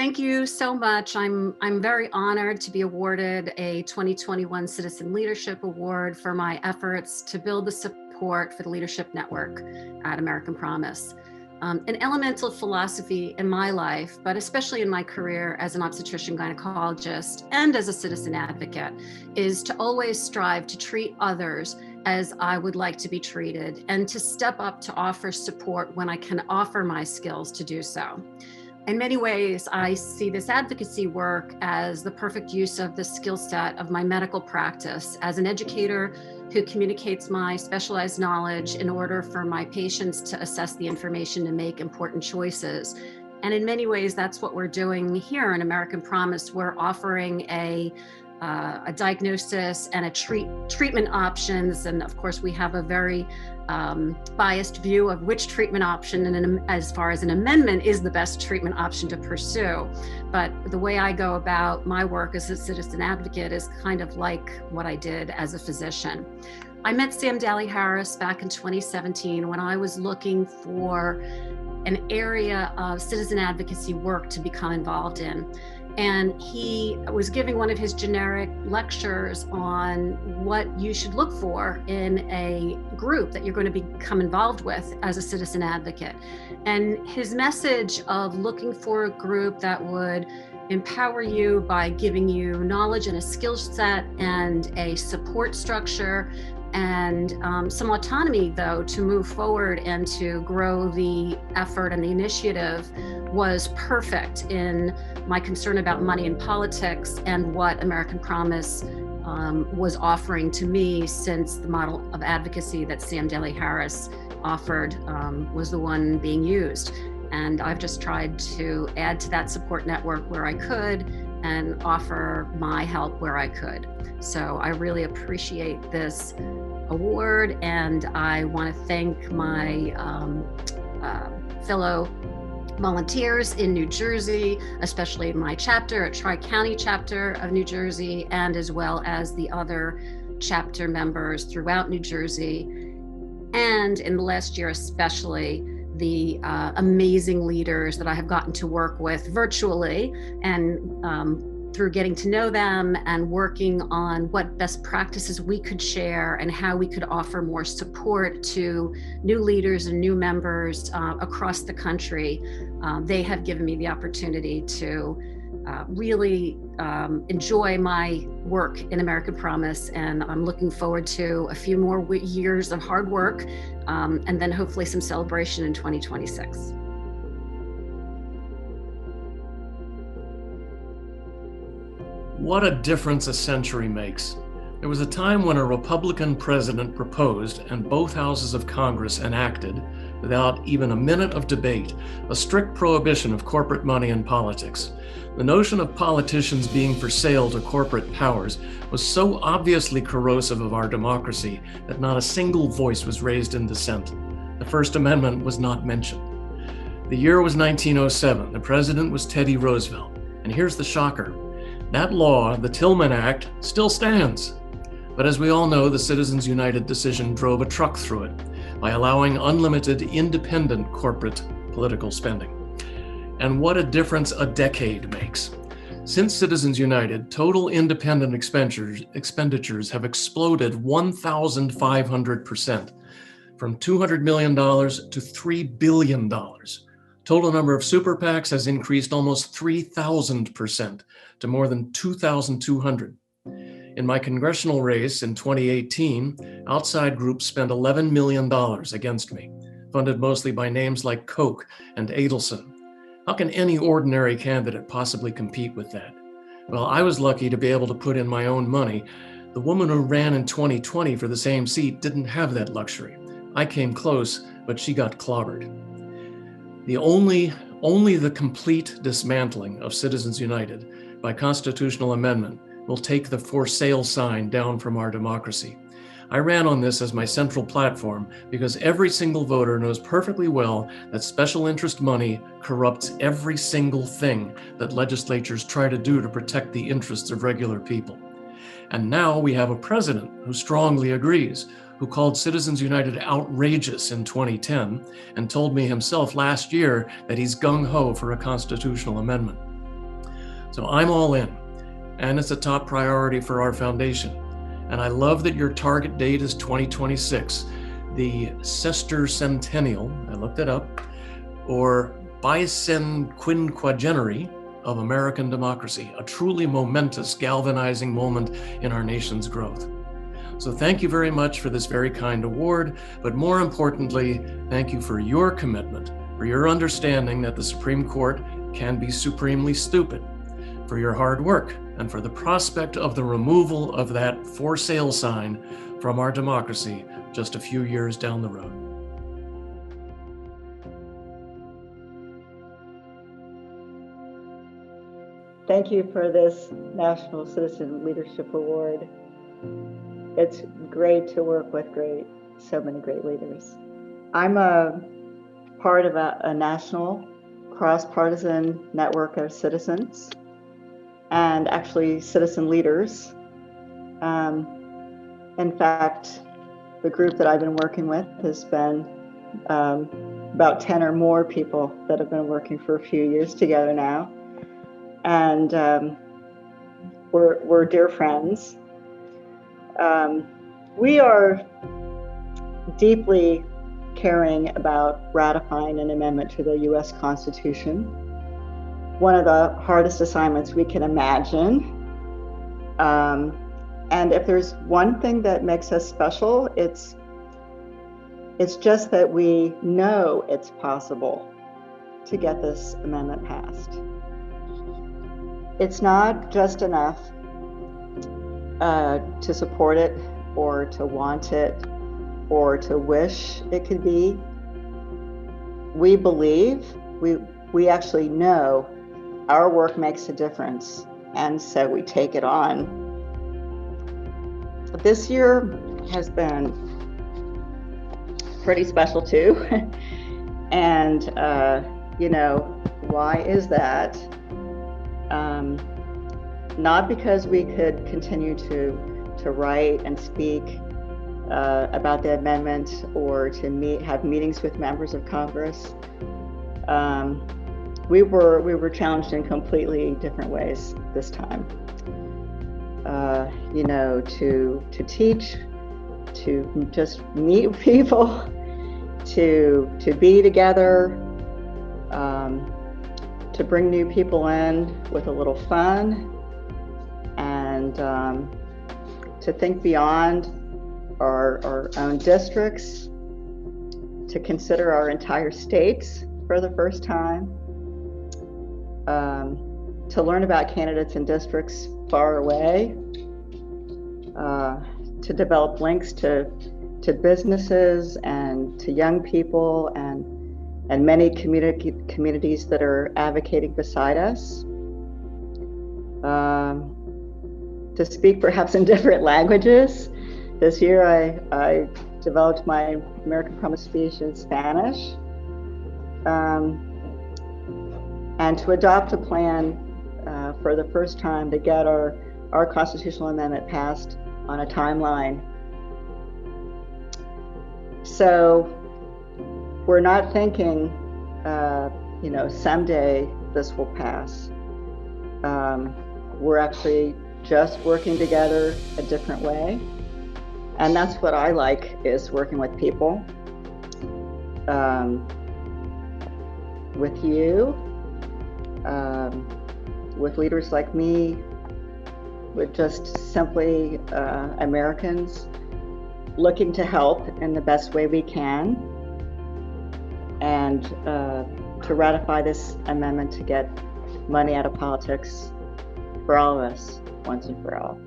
Thank you so much. I'm very honored to be awarded a 2021 Citizen Leadership Award for my efforts to build the support for the Leadership Network at American Promise. An elemental philosophy in my life, but especially in my career as an obstetrician gynecologist and as a citizen advocate, is to always strive to treat others as I would like to be treated and to step up to offer support when I can offer my skills to do so. In many ways, I see this advocacy work as the perfect use of the skill set of my medical practice as an educator who communicates my specialized knowledge in order for my patients to assess the information and make important choices. And in many ways, that's what we're doing here in American Promise. We're offering a diagnosis and a treatment options. And of course, we have a very biased view of which treatment option and as far as an amendment is the best treatment option to pursue. But the way I go about my work as a citizen advocate is kind of like what I did as a physician. I met Sam Daly-Harris back in 2017 when I was looking for an area of citizen advocacy work to become involved in. And he was giving one of his generic lectures on what you should look for in a group that you're going to become involved with as a citizen advocate. And his message of looking for a group that would empower you by giving you knowledge and a skill set and a support structure and some autonomy, though, to move forward and to grow the effort and the initiative was perfect in my concern about money in politics and what American Promise was offering to me, since the model of advocacy that Sam Daly-Harris offered was the one being used. And I've just tried to add to that support network where I could and offer my help where I could. So I really appreciate this award, and I want to thank my fellow volunteers in New Jersey, especially my chapter at Tri-County chapter of New Jersey, and as well as the other chapter members throughout New Jersey. And in the last year, especially the amazing leaders that I have gotten to work with virtually and through getting to know them and working on what best practices we could share and how we could offer more support to new leaders and new members across the country. They have given me the opportunity to really enjoy my work in American Promise, and I'm looking forward to a few more years of hard work and then hopefully some celebration in 2026. What a difference a century makes. There was a time when a Republican president proposed and both houses of Congress enacted, without even a minute of debate, a strict prohibition of corporate money in politics. The notion of politicians being for sale to corporate powers was so obviously corrosive of our democracy that not a single voice was raised in dissent. The First Amendment was not mentioned. The year was 1907. The president was Teddy Roosevelt. And here's the shocker. That law, the Tillman Act, still stands. But as we all know, the Citizens United decision drove a truck through it by allowing unlimited independent corporate political spending. And what a difference a decade makes. Since Citizens United, total independent expenditures have exploded 1,500%, from $200 million to $3 billion. Total number of super PACs has increased almost 3,000% to more than 2,200. In my congressional race in 2018, outside groups spent $11 million against me, funded mostly by names like Koch and Adelson. How can any ordinary candidate possibly compete with that? Well, I was lucky to be able to put in my own money. The woman who ran in 2020 for the same seat didn't have that luxury. I came close, but she got clobbered. Only the complete dismantling of Citizens United by constitutional amendment will take the for sale sign down from our democracy. I ran on this as my central platform because every single voter knows perfectly well that special interest money corrupts every single thing that legislatures try to do to protect the interests of regular people. And now we have a president who strongly agrees, who called Citizens United outrageous in 2010 and told me himself last year that he's gung-ho for a constitutional amendment. So I'm all in, and it's a top priority for our foundation. And I love that your target date is 2026, the sesquicentennial, I looked it up, or bicentennial of American democracy, a truly momentous, galvanizing moment in our nation's growth. So thank you very much for this very kind award, but more importantly, thank you for your commitment, for your understanding that the Supreme Court can be supremely stupid, for your hard work, and for the prospect of the removal of that for sale sign from our democracy just a few years down the road. Thank you for this National Citizen Leadership Award. It's great to work with so many great leaders. I'm a part of a national cross-partisan network of citizens and actually citizen leaders. In fact, the group that I've been working with has been about 10 or more people that have been working for a few years together now. And we're dear friends. We are deeply caring about ratifying an amendment to the U.S. Constitution, one of the hardest assignments we can imagine. And if there's one thing that makes us special, it's just that we know it's possible to get this amendment passed. It's not just enough to support it or to want it or to wish it could be. We believe, we actually know our work makes a difference, and so we take it on. This year has been pretty special too. And why is that? Not because we could continue to write and speak about the amendment or to have meetings with members of Congress. We were challenged in completely different ways this time. To teach, to just meet people, to be together, to bring new people in with a little fun, and to think beyond our own districts, to consider our entire states for the first time, to learn about candidates in districts far away, to develop links to businesses and to young people and many communities that are advocating beside us, to speak perhaps in different languages. This year I developed my American Promise speech in Spanish, and to adopt a plan for the first time to get our constitutional amendment passed on a timeline. So we're not thinking, someday this will pass. We're actually just working together a different way. And that's what I like, is working with people, with you, with leaders like me, with just simply Americans looking to help in the best way we can, and to ratify this amendment to get money out of politics for all of us once and for all.